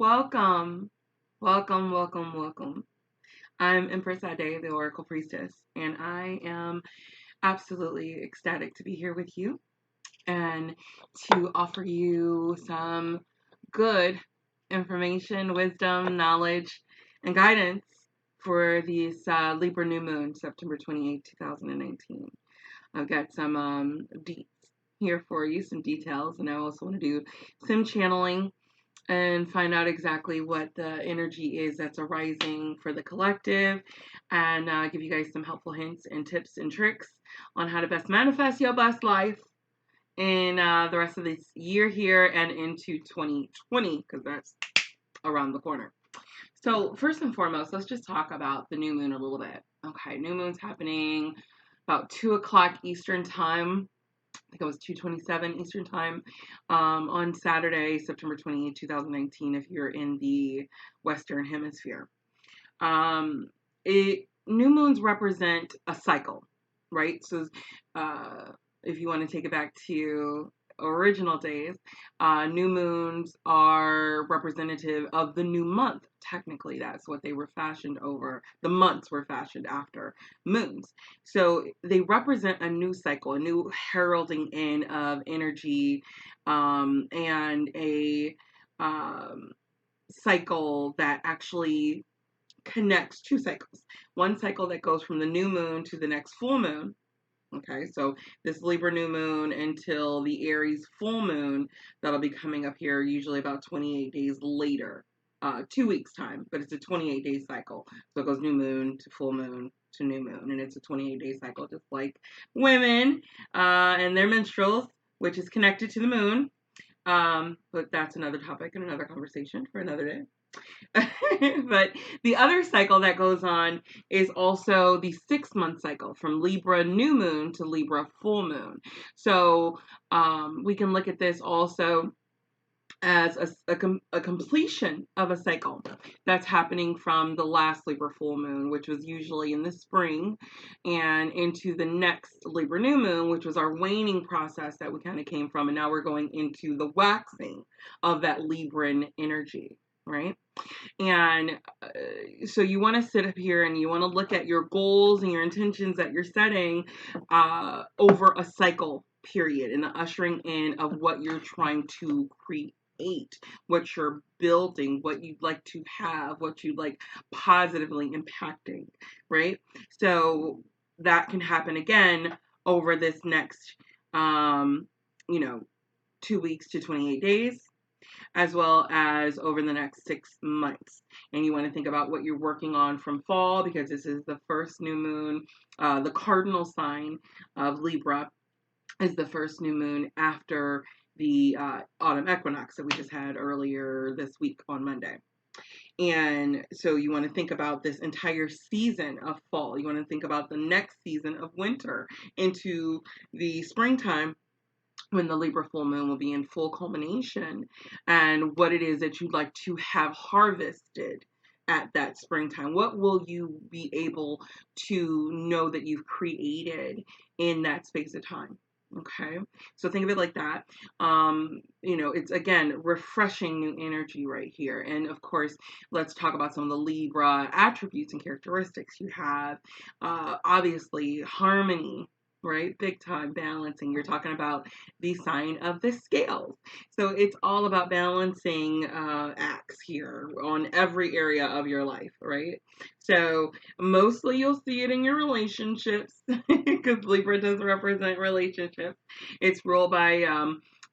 Welcome, welcome, welcome, welcome. I'm Empress Ade, the Oracle Priestess, and I am absolutely ecstatic to be here with you and to offer you some good information, wisdom, knowledge, and guidance for this Libra new moon, September 28, 2019. I've got some deets here for you, some details, and I also want to do some channeling and find out exactly what the energy is that's arising for the collective and give you guys some helpful hints and tips and tricks on how to best manifest your best life in the rest of this year here and into 2020 because that's around the corner. So first and foremost, let's just talk about the new moon a little bit. Okay, new moon's happening about 2 o'clock Eastern time. I think it was 2:27 Eastern time on Saturday, September 28, 2019, if you're in the Western Hemisphere. New moons represent a cycle, right? So if you want to take it back to original days, new moons are representative of the new month. Technically, that's what they were fashioned over. The months were fashioned after moons. So they represent a new cycle, a new heralding in of energy, and a cycle that actually connects two cycles. One cycle that goes from the new moon to the next full moon. Okay, so this Libra new moon until the Aries full moon that'll be coming up here usually about 28 days later, 2 weeks time, but it's a 28-day cycle. So it goes new moon to full moon to new moon, and it's a 28-day cycle, just like women and their menstruals, which is connected to the moon. But that's another topic and another conversation for another day. But the other cycle that goes on is also the 6-month cycle from Libra new moon to Libra full moon. So we can look at this also as a completion of a cycle that's happening from the last Libra full moon, which was usually in the spring, and into the next Libra new moon, which was our waning process that we kind of came from. And now we're going into the waxing of that Libran energy, right? And so you want to sit up here and you want to look at your goals and your intentions that you're setting over a cycle period and the ushering in of what you're trying to create, what you're building, what you'd like to have, what you'd like positively impacting, right? So that can happen again over this next, 2 weeks to 28 days, as well as over the next 6 months. And you want to think about what you're working on from fall, because this is the first new moon. The cardinal sign of Libra is the first new moon after the autumn equinox that we just had earlier this week on Monday. And so you want to think about this entire season of fall. You want to think about the next season of winter into the springtime, when the Libra full moon will be in full culmination, and what it is that you'd like to have harvested at that springtime. What will you be able to know that you've created in that space of time? Okay, so think of it like that. It's again refreshing new energy right here. And of course, let's talk about some of the Libra attributes and characteristics you have. Obviously, harmony, right? Big time balancing. You're talking about the sign of the scales. So it's all about balancing acts here on every area of your life, right? So mostly you'll see it in your relationships because Libra does represent relationships. It's ruled by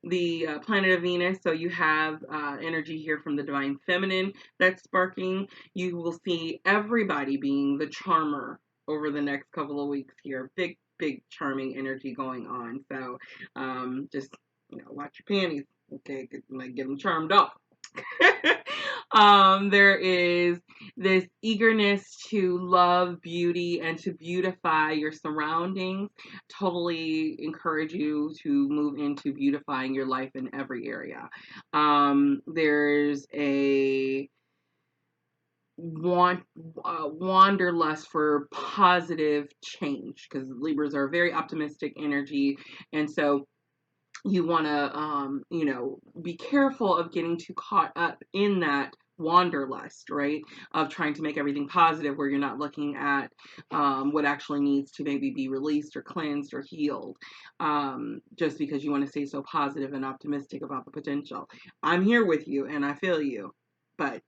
the planet of Venus. So you have energy here from the divine feminine that's sparking. You will see everybody being the charmer over the next couple of weeks here. Big charming energy going on. So just watch your panties. Okay, get them charmed up. There is this eagerness to love beauty and to beautify your surroundings. Totally encourage you to move into beautifying your life in every area. There's a wanderlust for positive change, because Libras are a very optimistic energy, and so you want to be careful of getting too caught up in that wanderlust, right? Of trying to make everything positive where you're not looking at what actually needs to maybe be released or cleansed or healed, just because you want to stay so positive and optimistic about the potential. I'm here with you and I feel you, but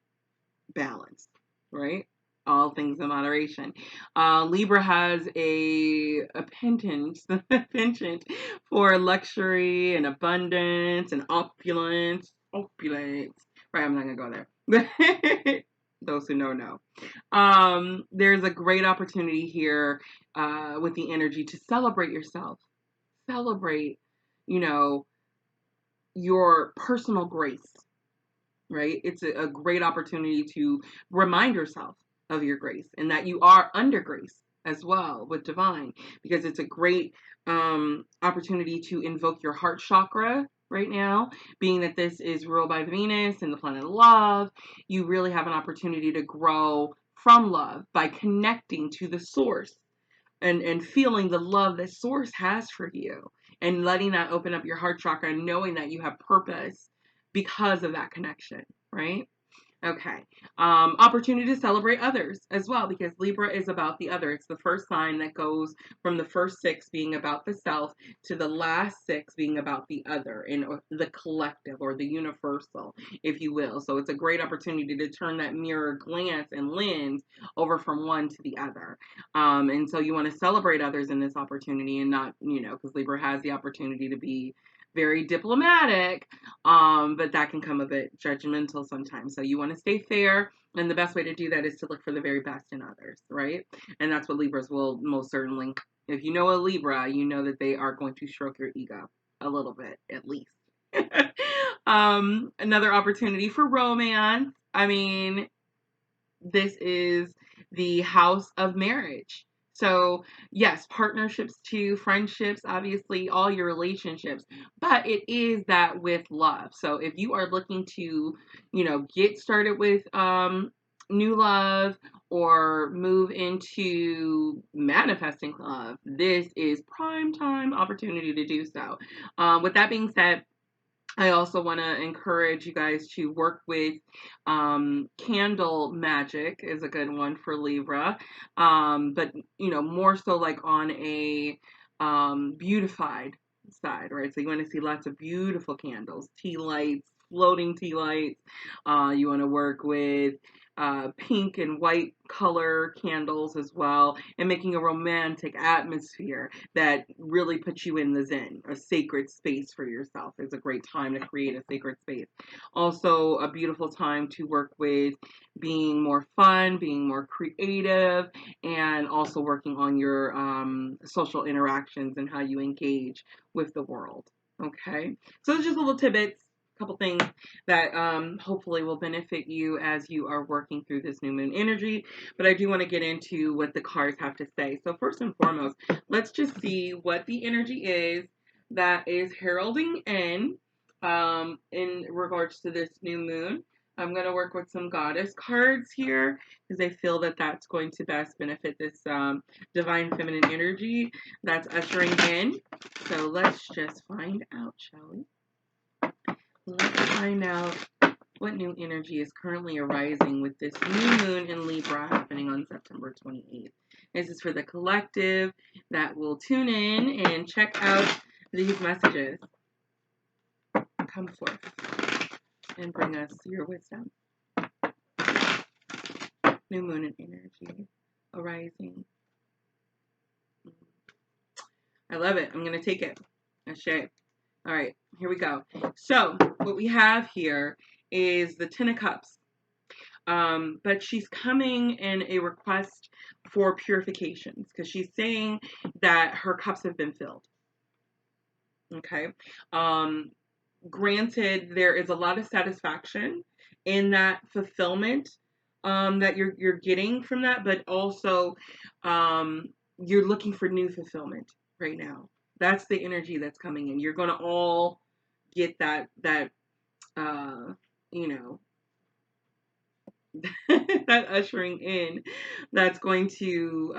balance, right? All things in moderation. Libra has a penchant, penchant for luxury and abundance and opulence. Opulence. Right, I'm not gonna go there. Those who know. There's a great opportunity here with the energy to celebrate yourself. Celebrate, you know, your personal grace, right? It's a great opportunity to remind yourself of your grace and that you are under grace as well with divine, because it's a great opportunity to invoke your heart chakra right now, being that this is ruled by Venus and the planet of love. You really have an opportunity to grow from love by connecting to the source and feeling the love that source has for you and letting that open up your heart chakra and knowing that you have purpose because of that connection, right? Okay. Opportunity to celebrate others as well, because Libra is about the other. It's the first sign that goes from the first six being about the self to the last six being about the other and the collective or the universal, if you will. So it's a great opportunity to turn that mirror glance and lens over from one to the other. And so you want to celebrate others in this opportunity and not, because Libra has the opportunity to be very diplomatic, but that can come a bit judgmental sometimes. So you want to stay fair, and the best way to do that is to look for the very best in others, right? And that's what Libras will most certainly. If you know a Libra, you know that they are going to stroke your ego a little bit, at least. Another opportunity for romance. I mean, this is the house of marriage. So, yes, partnerships too, friendships, obviously, all your relationships, but it is that with love. So, if you are looking to, get started with new love or move into manifesting love, this is prime time opportunity to do so. With that being said, I also want to encourage you guys to work with candle magic is a good one for Libra. But more so like on a beautified side, right? So you want to see lots of beautiful candles, tea lights, floating tea lights. You want to work with pink and white color candles as well, and making a romantic atmosphere that really puts you in the zen. A sacred space for yourself is a great time to create a sacred space. Also a beautiful time to work with being more fun, being more creative, and also working on your social interactions and how you engage with the world. Okay, so it's just little tidbits, couple things that hopefully will benefit you as you are working through this new moon energy. But I do want to get into what the cards have to say. So first and foremost, let's just see what the energy is that is heralding in regards to this new moon. I'm going to work with some goddess cards here because I feel that that's going to best benefit this divine feminine energy that's ushering in. So let's just find out, shall we? Let's find out what new energy is currently arising with this new moon in Libra happening on September 28th. This is for the collective that will tune in and check out these messages. Come forth and bring us your wisdom. New moon and energy arising. I love it. I'm going to take it. Ashe. All right, here we go. So what we have here is the Ten of Cups. But she's coming in a request for purifications because she's saying that her cups have been filled. Okay. Granted, there is a lot of satisfaction in that fulfillment that you're getting from that, but also you're looking for new fulfillment right now. That's the energy that's coming in. You're going to all get that that ushering in that's going to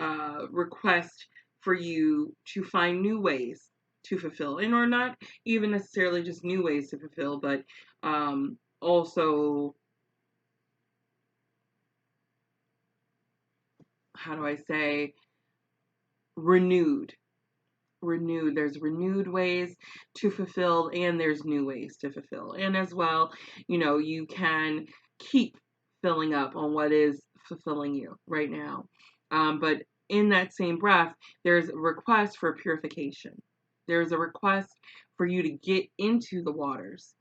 request for you to find new ways to fulfill, and or not even necessarily just new ways to fulfill, but also how do I say, renewed. Renewed. There's renewed ways to fulfill, and there's new ways to fulfill. And as well, you can keep filling up on what is fulfilling you right now. But in that same breath, there's a request for purification. There's a request for you to get into the waters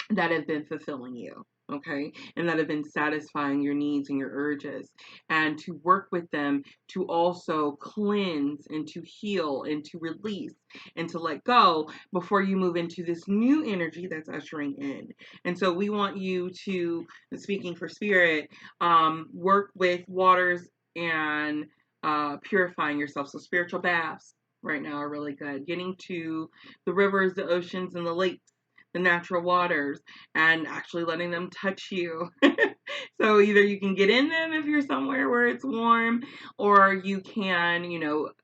that have been fulfilling you, okay, and that have been satisfying your needs and your urges, and to work with them to also cleanse and to heal and to release and to let go before you move into this new energy that's ushering in. And so we want you to, speaking for spirit, work with waters and purifying yourself. So spiritual baths right now are really good. Getting to the rivers, the oceans, and the lakes, the natural waters, and actually letting them touch you. So either you can get in them if you're somewhere where it's warm, or you can,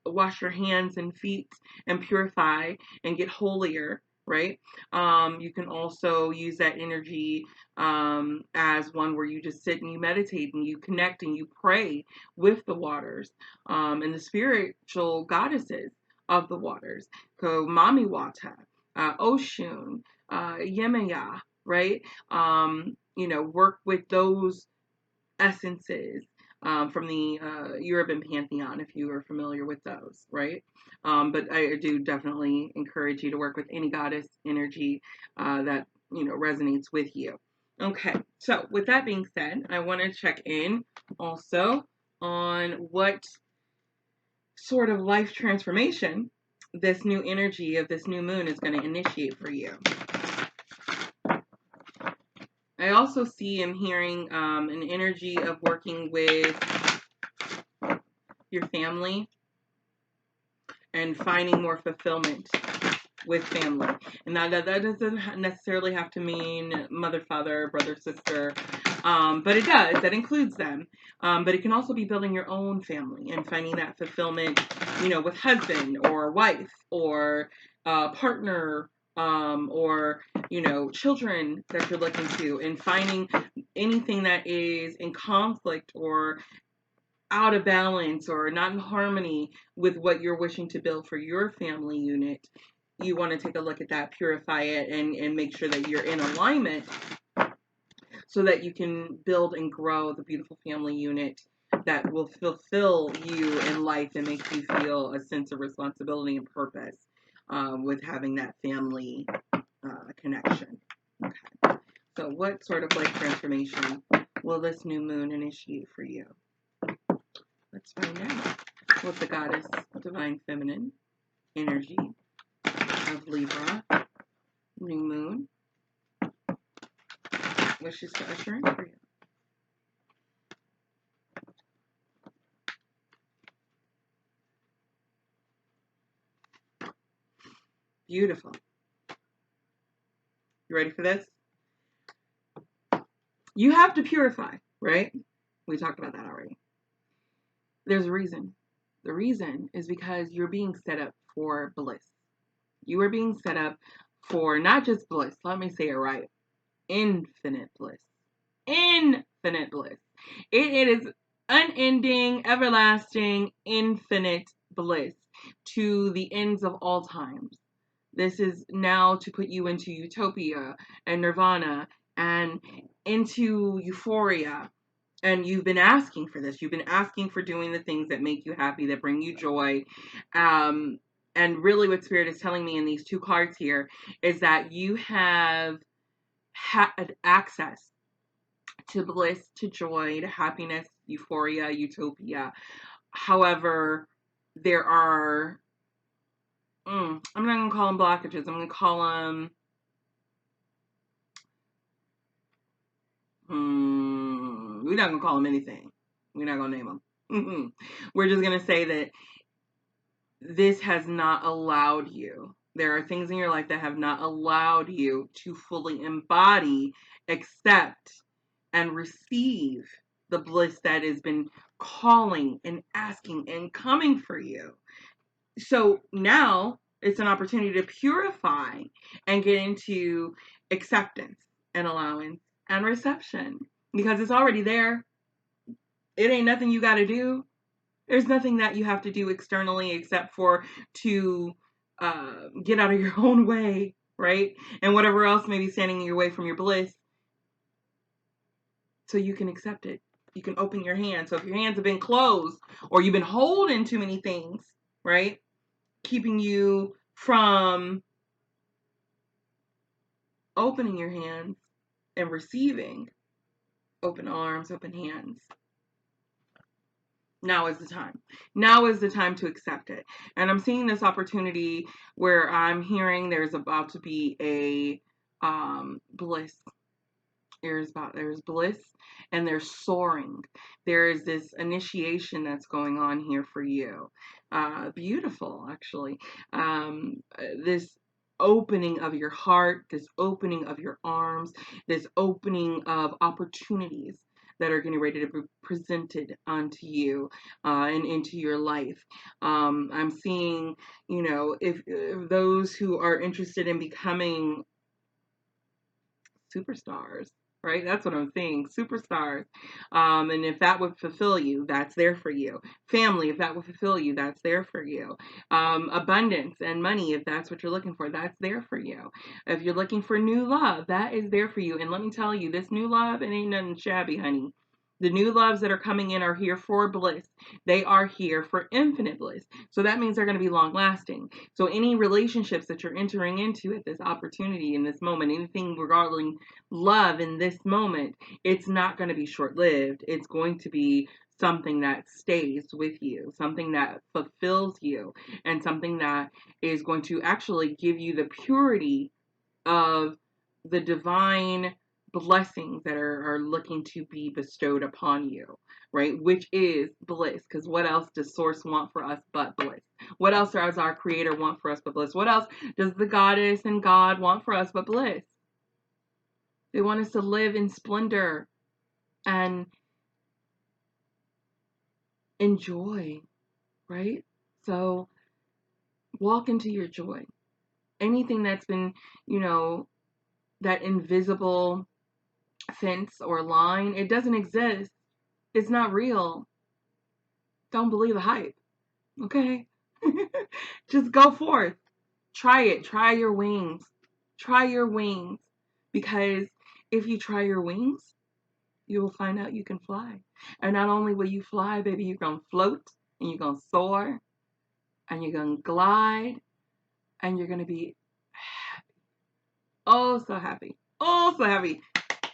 wash your hands and feet and purify and get holier, right? You can also use that energy as one where you just sit and you meditate and you connect and you pray with the waters and the spiritual goddesses of the waters. So Mami Wata, Oshun, Yemaya, right? Work with those essences from the Yoruban pantheon, if you are familiar with those, right? But I do definitely encourage you to work with any goddess energy that resonates with you. Okay, so with that being said, I want to check in also on what sort of life transformation this new energy of this new moon is going to initiate for you. I also see and hearing an energy of working with your family and finding more fulfillment with family. And that doesn't necessarily have to mean mother, father, brother, sister, but it does. That includes them. But it can also be building your own family and finding that fulfillment, with husband or wife or partner, or children that you're looking to, and finding anything that is in conflict or out of balance or not in harmony with what you're wishing to build for your family unit. You want to take a look at that, purify it, and make sure that you're in alignment so that you can build and grow the beautiful family unit that will fulfill you in life and make you feel a sense of responsibility and purpose with having that family connection. Okay. So what sort of life transformation will this new moon initiate for you? Let's find out. With the goddess, divine feminine energy of Libra, new moon, wishes for ushering for you. Beautiful. You ready for this? You have to purify, right? We talked about that already. There's a reason. The reason is because you're being set up for bliss. You are being set up for not just bliss, let me say it right, infinite bliss. Infinite bliss. It is unending, everlasting, infinite bliss to the ends of all times. This is now to put you into utopia and nirvana and into euphoria. And you've been asking for this. You've been asking for doing the things that make you happy, that bring you joy. And really what Spirit is telling me in these two cards here is that you have had access to bliss, to joy, to happiness, euphoria, utopia. However, there are, I'm not going to call them blockages. I'm going to call them, we're not going to call them anything. We're not going to name them. We're just going to say that this has not allowed you. There are things in your life that have not allowed you to fully embody, accept, and receive the bliss that has been calling and asking and coming for you. So now it's an opportunity to purify and get into acceptance and allowance and reception, because it's already there. It ain't nothing you got to do. There's nothing that you have to do externally except for to get out of your own way, right? And whatever else may be standing in your way from your bliss, so you can accept it. You can open your hands. So if your hands have been closed or you've been holding too many things, right? Keeping you from opening your hands and receiving, open arms, open hands. Now is the time. Now is the time to accept it. And I'm seeing this opportunity where I'm hearing there's about to be a bliss. There's bliss and there's soaring. There is this initiation that's going on here for you. Beautiful, actually. This opening of your heart, this opening of your arms, this opening of opportunities that are getting ready to be presented onto you and into your life. I'm seeing, if those who are interested in becoming superstars, right? That's what I'm seeing, superstars. And if that would fulfill you, that's there for you. Family, if that would fulfill you, that's there for you. Abundance and money, if that's what you're looking for, that's there for you. If you're looking for new love, that is there for you. And let me tell you, this new love, it ain't nothing shabby, honey. The new loves that are coming in are here for bliss. They are here for infinite bliss. So that means they're going to be long lasting. So any relationships that you're entering into at this opportunity in this moment, anything regarding love in this moment, it's not going to be short lived. It's going to be something that stays with you, something that fulfills you, and something that is going to actually give you the purity of the divine blessings that are looking to be bestowed upon you, right? Which is bliss. Because what else does Source want for us but bliss? What else does our Creator want for us but bliss? What else does the Goddess and God want for us but bliss? They want us to live in splendor and enjoy, right? So walk into your joy. Anything that's been, that invisible fence or line, it doesn't exist. It's not real. Don't believe the hype. Okay? Just go forth. Try it. Try your wings. Try your wings. Because if you try your wings, you will find out you can fly. And not only will you fly, baby, you're going to float and you're going to soar and you're going to glide and you're going to be happy. Oh, so happy. Oh, so happy.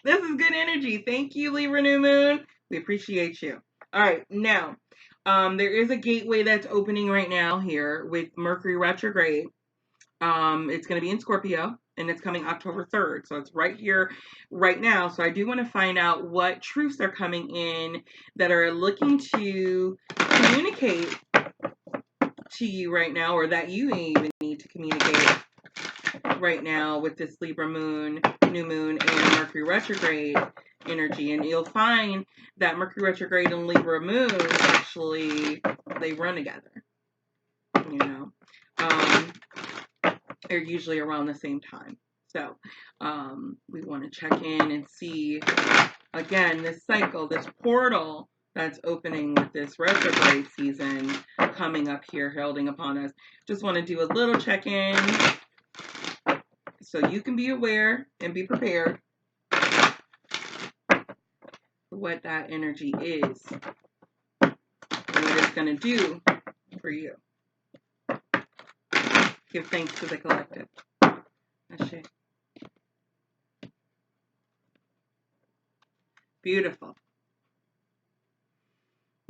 This is good energy. Thank you, Libra New Moon. We appreciate you. All right, now, there is a gateway that's opening right now here with Mercury retrograde. It's going to be in Scorpio, and it's coming October 3rd. So it's right here, right now. So I do want to find out what truths are coming in that are looking to communicate to you right now, or that you even need to communicate right now with this Libra moon, new moon, and Mercury retrograde energy. And you'll find that Mercury retrograde and Libra moon actually, they run together, they're usually around the same time. So we want to check in and see, again, this cycle, this portal that's opening with this retrograde season coming up here, heralding upon us. Just want to do a little check-in so you can be aware and be prepared for what that energy is and what it's going to do for you. Give thanks to the collective. Ashe. Beautiful.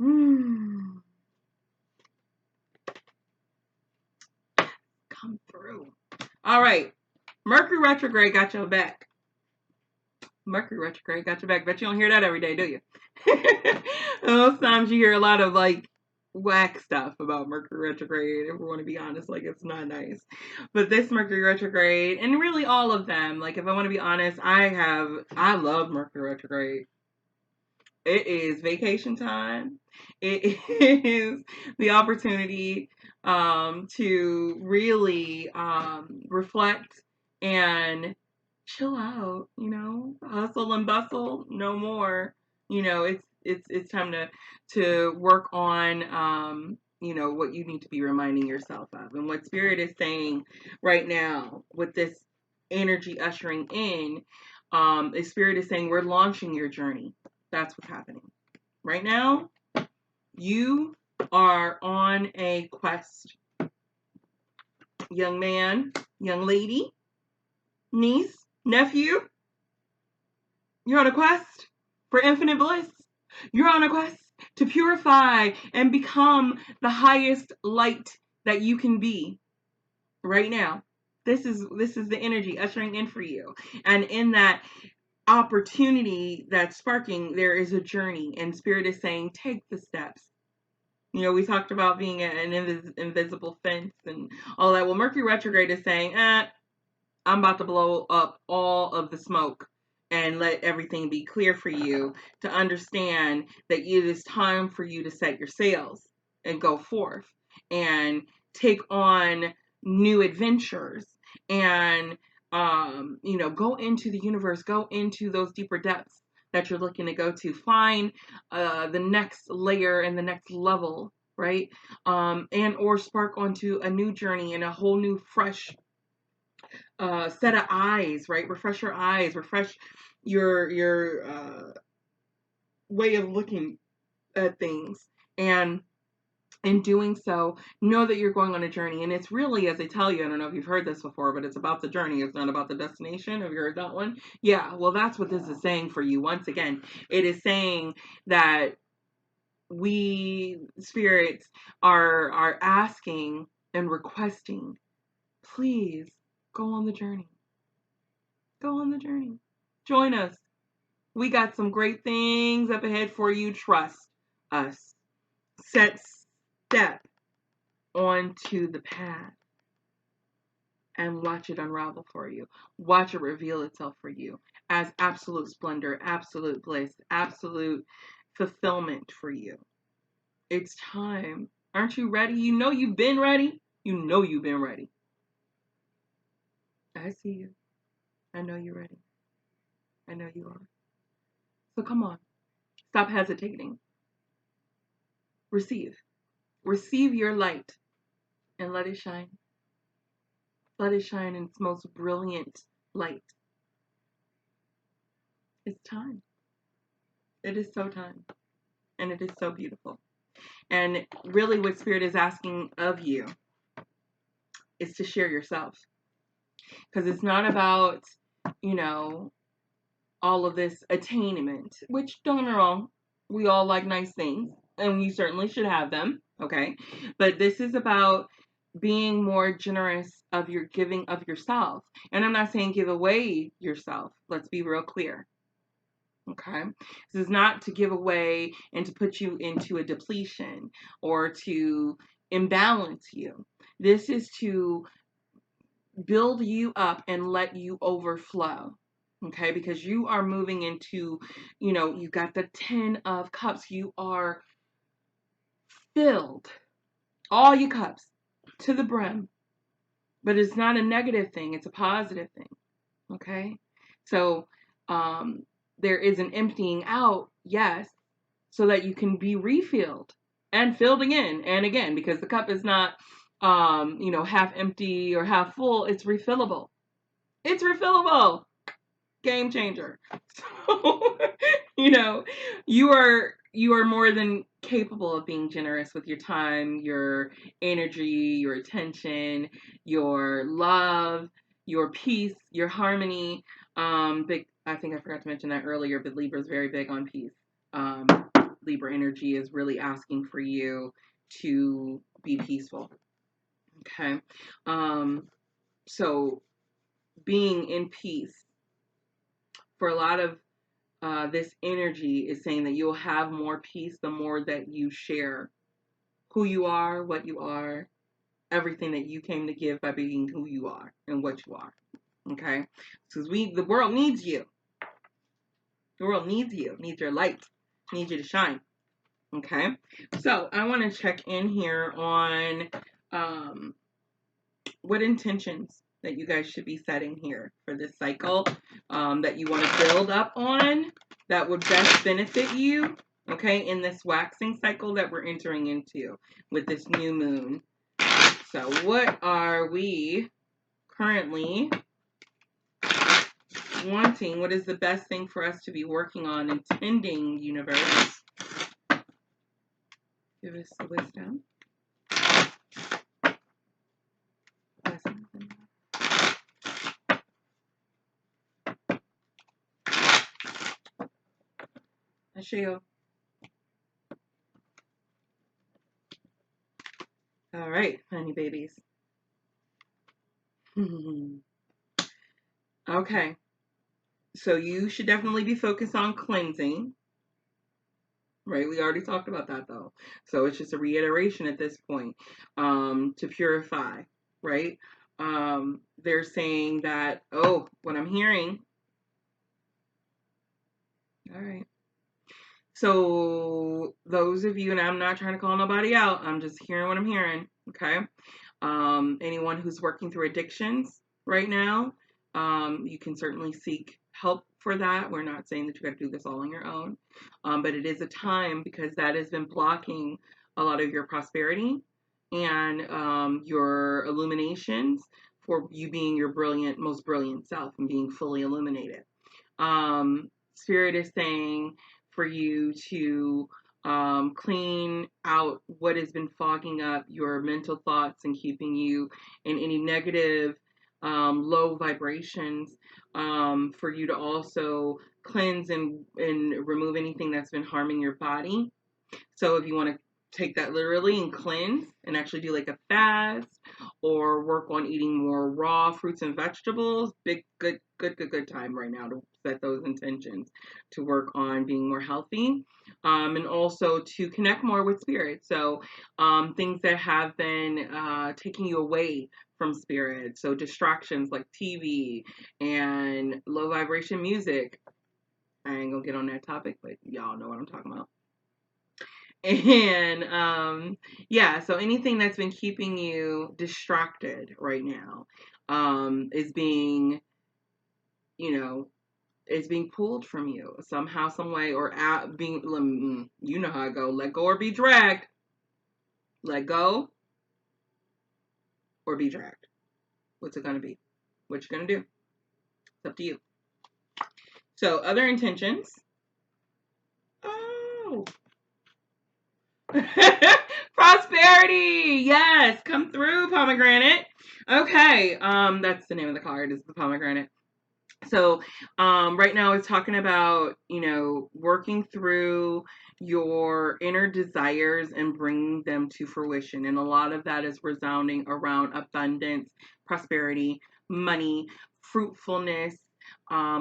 Come through. All right. Mercury retrograde got your back. Mercury retrograde got your back. Bet you don't hear that every day, do you? Most times you hear a lot of whack stuff about Mercury retrograde. If we want to be honest, it's not nice. But this Mercury retrograde, and really all of them, if I want to be honest, I love Mercury retrograde. It is vacation time. It is the opportunity to really reflect and chill out, hustle and bustle, no more. It's it's time to work on you know, what you need to be reminding yourself of. And what Spirit is saying right now with this energy ushering in, Spirit is saying we're launching your journey. That's what's happening. Right now, you are on a quest. Young man, young lady, niece, nephew, you're on a quest for infinite bliss. You're on a quest to purify and become the highest light that you can be right now. This is the energy ushering in for you. And in that opportunity that's sparking, there is a journey, and Spirit is saying, take the steps. You know, we talked about being an invisible fence and all that. Well, Mercury retrograde is saying, I'm about to blow up all of the smoke and let everything be clear for you to understand that it is time for you to set your sails and go forth and take on new adventures and, you know, go into the universe, go into those deeper depths that you're looking to go to. Find the next layer and the next level, right? And or spark onto a new journey and a whole new fresh set of eyes, right? Refresh your eyes, refresh your way of looking at things. And in doing so, know that you're going on a journey. And it's really, as I tell you, I don't know if you've heard this before, but it's about the journey. It's not about the destination. Have you heard that one? Yeah, well, that's what this is saying for you. Once again, it is saying that we spirits are asking and requesting, please go on the journey. Go on the journey. Join us. We got some great things up ahead for you. Trust us. Step onto the path and watch it unravel for you. Watch it reveal itself for you as absolute splendor, absolute bliss, absolute fulfillment for you. It's time. Aren't you ready? You know you've been ready. You know you've been ready. I see you. I know you're ready. I know you are. So come on. Stop hesitating. Receive. Receive your light and let it shine. Let it shine in its most brilliant light. It's time. It is so time. And it is so beautiful. And really what Spirit is asking of you is to share yourself. Because it's not about, you know, all of this attainment, which don't get me wrong, we all like nice things and you certainly should have them, okay? But this is about being more generous of your giving of yourself. And I'm not saying give away yourself. Let's be real clear. Okay? This is not to give away and to put you into a depletion or to imbalance you. This is to build you up and let you overflow. Okay? Because you are moving into, you know, you got the 10 of cups. You are filled. All your cups to the brim. But it's not a negative thing. It's a positive thing. Okay? So, there is an emptying out, yes, so that you can be refilled and filled again and again, because the cup is not, you know, half empty or half full. It's refillable. It's refillable. Game changer. So, you know, you are more than capable of being generous with your time, your energy, your attention, your love, your peace, your harmony. I think I forgot to mention that earlier, but Libra is very big on peace. Libra energy is really asking for you to be peaceful. Okay. So being in peace for a lot of this energy is saying that you'll have more peace the more that you share who you are, what you are, everything that you came to give by being who you are and what you are. Okay? Because the world needs you. The world needs you, needs your light, needs you to shine. Okay? So I want to check in here on what intentions that you guys should be setting here for this cycle, that you want to build up on, that would best benefit you. okay, in this waxing cycle that we're entering into with this new moon. So what are we currently wanting? What is the best thing for us to be working on, intending, universe? Give us the wisdom. Ashio. All right, honey babies. Okay. So you should definitely be focused on cleansing, right? We already talked about that though. So it's just a reiteration at this point, to purify, right? They're saying that, oh, what I'm hearing. All right. So those of you, and I'm not trying to call nobody out, I'm just hearing what I'm hearing, okay? Anyone who's working through addictions right now, you can certainly seek help for that. We're not saying that you got to do this all on your own, but it is a time because that has been blocking a lot of your prosperity and your illuminations for you being your most brilliant self and being fully illuminated. Spirit is saying for you to clean out what has been fogging up your mental thoughts and keeping you in any negative, low vibrations, for you to also cleanse and remove anything that's been harming your body. So if you want to take that literally and cleanse and actually do like a fast or work on eating more raw fruits and vegetables, good time right now to set those intentions to work on being more healthy, and also to connect more with spirit. So things that have been taking you away from spirit, so distractions like TV and low vibration music. I ain't gonna get on that topic, but y'all know what I'm talking about. And yeah, so anything that's been keeping you distracted right now is being, you know, is being pulled from you somehow, some way, or being, you know how I go, let go or be dragged. Let go or be dragged. What's it gonna be? What you gonna do? It's up to you. So other intentions. Oh. Prosperity, yes, come through, pomegranate. Okay, that's the name of the card, is the pomegranate. So right now it's talking about, working through your inner desires and bringing them to fruition, and a lot of that is resounding around abundance, prosperity, money, fruitfulness,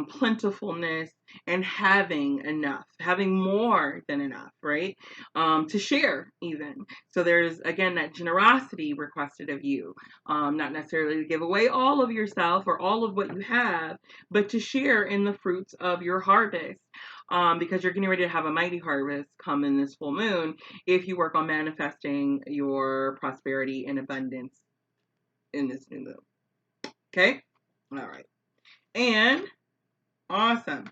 plentifulness, and having enough, having more than enough, right? To share even. So there's, again, that generosity requested of you, not necessarily to give away all of yourself or all of what you have, but to share in the fruits of your harvest. Because you're getting ready to have a mighty harvest come in this full moon if you work on manifesting your prosperity and abundance in this new moon. Okay? All right. And awesome.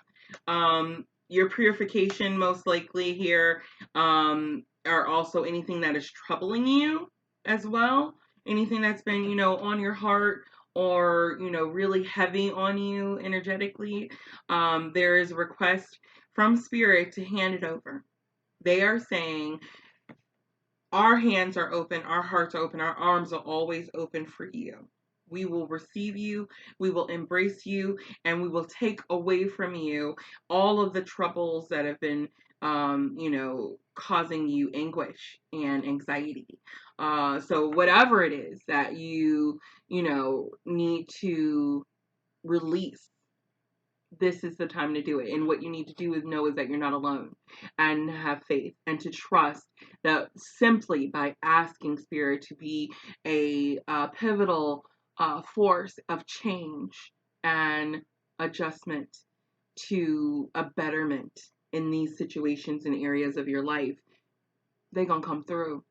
Your purification most likely here are also anything that is troubling you as well. Anything that's been, on your heart or, really heavy on you energetically. There is a request from Spirit to hand it over. They are saying, our hands are open, our hearts are open, our arms are always open for you. We will receive you, we will embrace you, and we will take away from you all of the troubles that have been, causing you anguish and anxiety. So whatever it is that you need to release, this is the time to do it. And what you need to do is know is that you're not alone, and have faith and to trust that simply by asking Spirit to be a pivotal force of change and adjustment to a betterment in these situations and areas of your life, they're going to come through.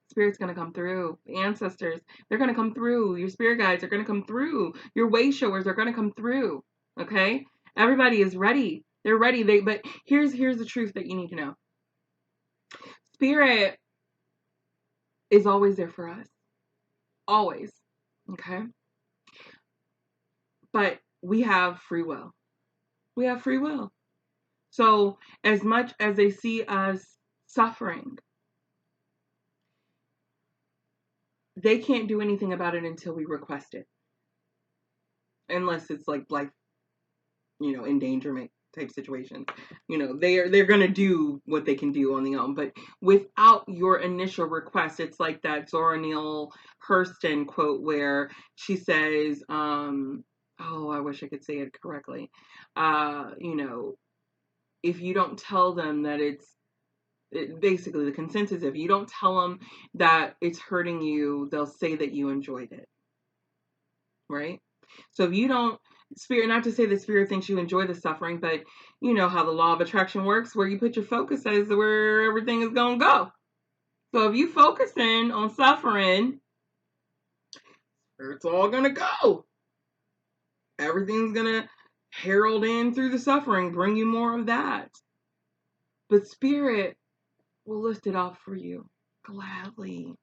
Spirit's going to come through. The ancestors, they're going to come through. Your spirit guides are going to come through. Your way showers are going to come through. Okay? Everybody is ready. They're ready. But here's the truth that you need to know. Spirit is always there for us. Always. Okay? But we have free will. We have free will. So as much as they see us suffering, they can't do anything about it until we request it. Unless it's like life, endangerment type situation. They're gonna do what they can do on their own. But without your initial request, it's like that Zora Neale Hurston quote where she says, I wish I could say it correctly. If you don't tell them that basically the consensus, if you don't tell them that it's hurting you, they'll say that you enjoyed it. Right? So if you don't, Spirit, not to say that Spirit thinks you enjoy the suffering, but you know how the law of attraction works, where you put your focus is where everything is going to go. So if you focus in on suffering, it's all going to go. Everything's going to herald in through the suffering, bring you more of that. But Spirit will lift it off for you gladly,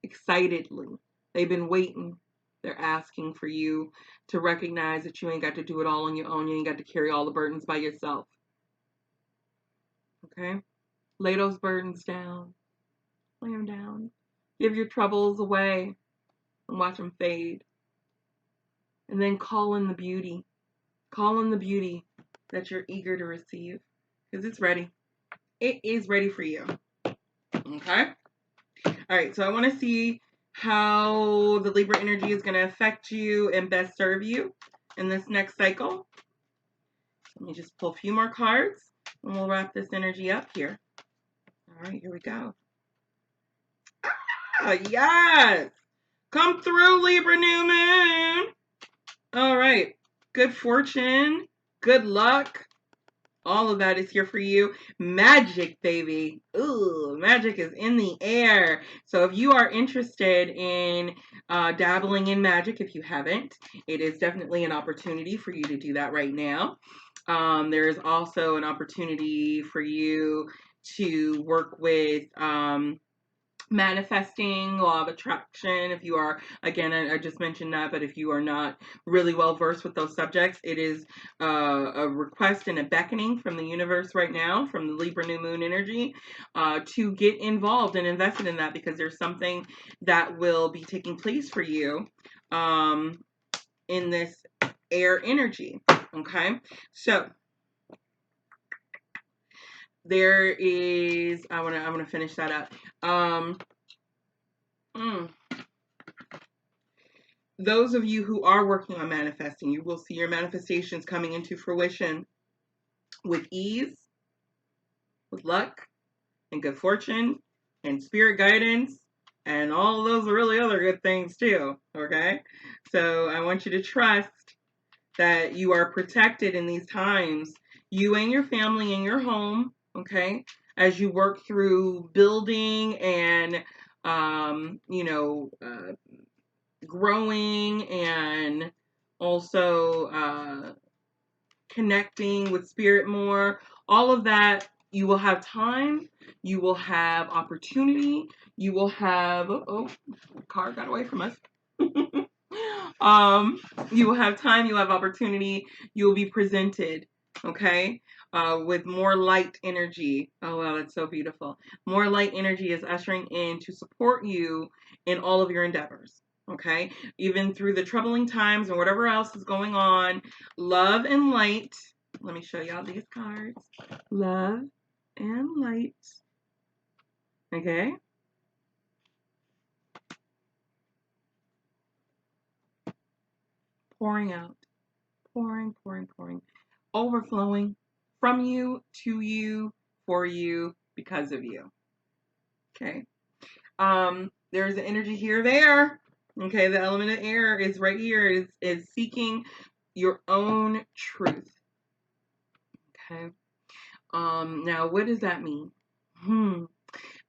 excitedly. They've been waiting. They're asking for you to recognize that you ain't got to do it all on your own. You ain't got to carry all the burdens by yourself. Okay? Lay those burdens down. Lay them down. Give your troubles away and watch them fade. And then call in the beauty. Call in the beauty that you're eager to receive. Because it's ready. It is ready for you. Okay? All right, so I want to see how the Libra energy is going to affect you and best serve you in this next cycle. Let me just pull a few more cards and we'll wrap this energy up here. All right, here we go. Ah, yes! Come through, Libra new moon. All right, good fortune, good luck. All of that is here for you. Magic, baby. Ooh, magic is in the air. So if you are interested in dabbling in magic, if you haven't, it is definitely an opportunity for you to do that right now. There is also an opportunity for you to work with manifesting, law of attraction. If you are, again, I just mentioned that, but if you are not really well versed with those subjects, it is a request and a beckoning from the universe right now, from the Libra new moon energy, to get involved and invested in that, because there's something that will be taking place for you in this air energy. Okay, so there is, I want to finish that up. Those of you who are working on manifesting, you will see your manifestations coming into fruition with ease, with luck, and good fortune, and spirit guidance, and all of those really other good things too, okay? So I want you to trust that you are protected in these times, you and your family and your home, okay? As you work through building and, growing and also connecting with spirit more, all of that, you will have time, you will have opportunity, you will have, car got away from us. You will have time, you will have opportunity, you will be presented, okay, with more light energy. Oh, wow, that's so beautiful. More light energy is ushering in to support you in all of your endeavors. Okay, even through the troubling times and whatever else is going on, love and light. Let me show y'all these cards. Love and light. Okay. Pouring out. Pouring, pouring, pouring. Overflowing from you, to you, for you, because of you. Okay. There's an energy here, there. Okay, the element of air is right here, is seeking your own truth. Okay. Now what does that mean?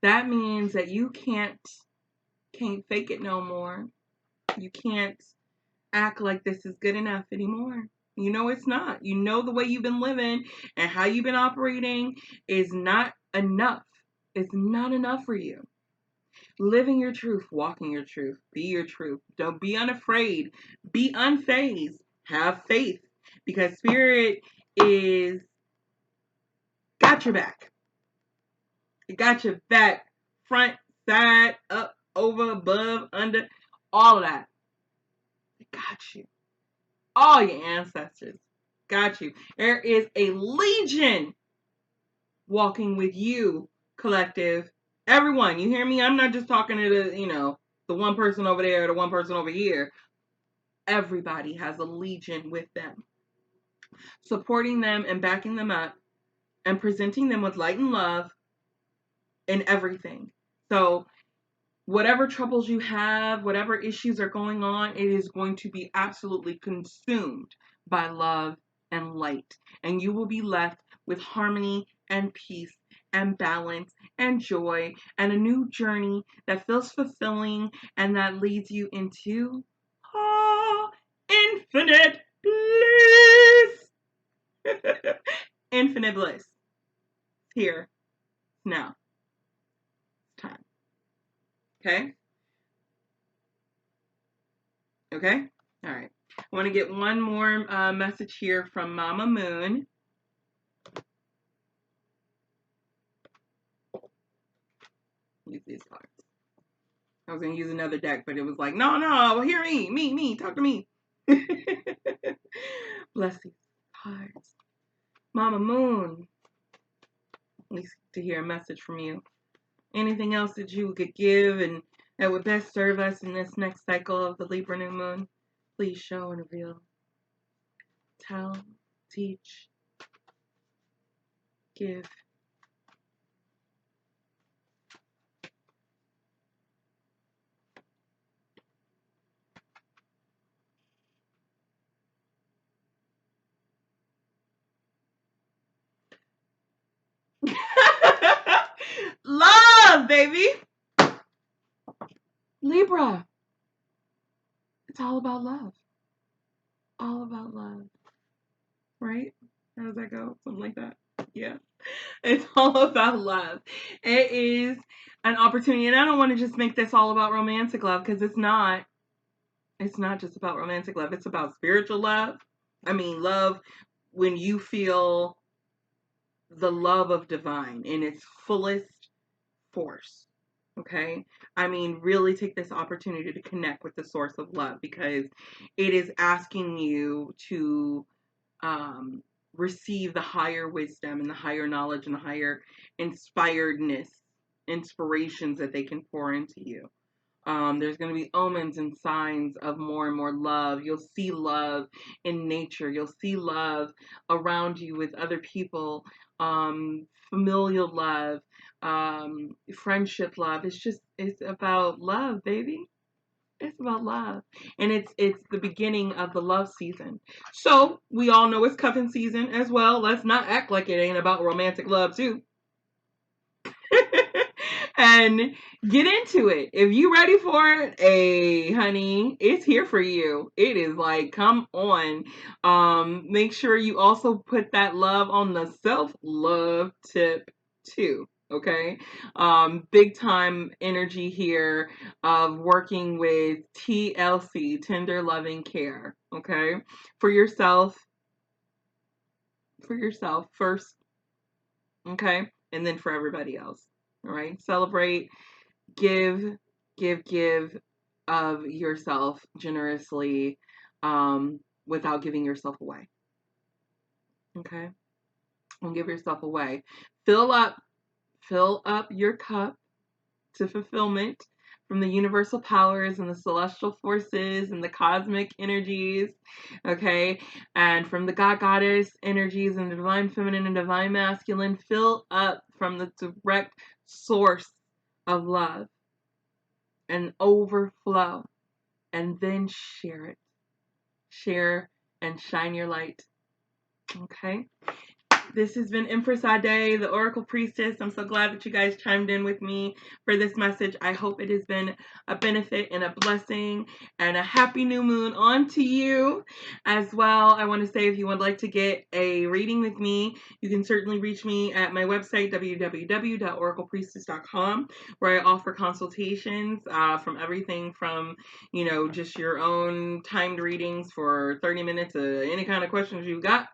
That means that you can't fake it no more. You can't act like this is good enough anymore. You know it's not. You know the way you've been living and how you've been operating is not enough is not enough for you. Living your truth, walking your truth, be your truth. Don't be unafraid. Be unfazed. Have faith. Because spirit is got your back. It got your back. Front, side, up, over, above, under, all of that. It got you. All your ancestors got you. There is a legion walking with you, collective. Everyone, you hear me? I'm not just talking to the one person over there or the one person over here. Everybody has a legion with them, supporting them and backing them up and presenting them with light and love in everything. So whatever troubles you have, whatever issues are going on, it is going to be absolutely consumed by love and light. And you will be left with harmony and peace and balance and joy and a new journey that feels fulfilling and that leads you into infinite bliss. Infinite bliss. Here. Now. It's time. Okay? Okay? All right. I want to get one more message here from Mama Moon. Use these cards. I was going to use another deck, but it was like, no, hear me, talk to me. Bless these cards. Mama Moon, at least to hear a message from you. Anything else that you could give and that would best serve us in this next cycle of the Libra new moon? Please show and reveal. Tell, teach, give. Love, baby. Libra. It's all about love. All about love. Right? How does that go? Something like that. Yeah. It's all about love. It is an opportunity. And I don't want to just make this all about romantic love because it's not. It's not just about romantic love. It's about spiritual love. I mean, love when you feel the love of divine in its fullest force. Okay? I mean, really take this opportunity to connect with the source of love because it is asking you to receive the higher wisdom and the higher knowledge and the higher inspirations that they can pour into you. There's going to be omens and signs of more and more love. You'll see love in nature. You'll see love around you with other people, familial love, friendship love. It's about love, baby. It's about love. And it's the beginning of the love season. So we all know it's cuffing season as well. Let's not act like it ain't about romantic love too. And get into it. If you ready for it, hey, honey, it's here for you. It is like, come on. Make sure you also put that love on the self-love tip too. Okay. Big time energy here of working with TLC, tender loving care. Okay. For yourself first. Okay. And then for everybody else. All right. Celebrate, give of yourself generously, without giving yourself away. Okay. Don't give yourself away. Fill up your cup to fulfillment from the universal powers and the celestial forces and the cosmic energies, okay, and from the God Goddess energies and the divine feminine and divine masculine. Fill up from the direct source of love and overflow, and then share it. Share and shine your light. Okay? This has been Empress Ade, the Oracle Priestess. I'm so glad that you guys chimed in with me for this message. I hope it has been a benefit and a blessing, and a happy new moon on to you as well. I want to say, if you would like to get a reading with me, you can certainly reach me at my website, www.oraclepriestess.com, where I offer consultations from everything from, just your own timed readings for 30 minutes of any kind of questions you got,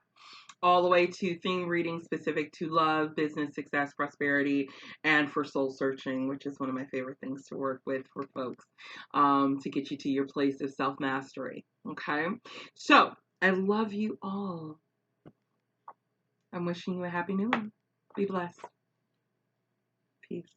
all the way to theme readings specific to love, business, success, prosperity, and for soul searching, which is one of my favorite things to work with for folks, to get you to your place of self-mastery. Okay? So, I love you all. I'm wishing you a happy new one. Be blessed. Peace.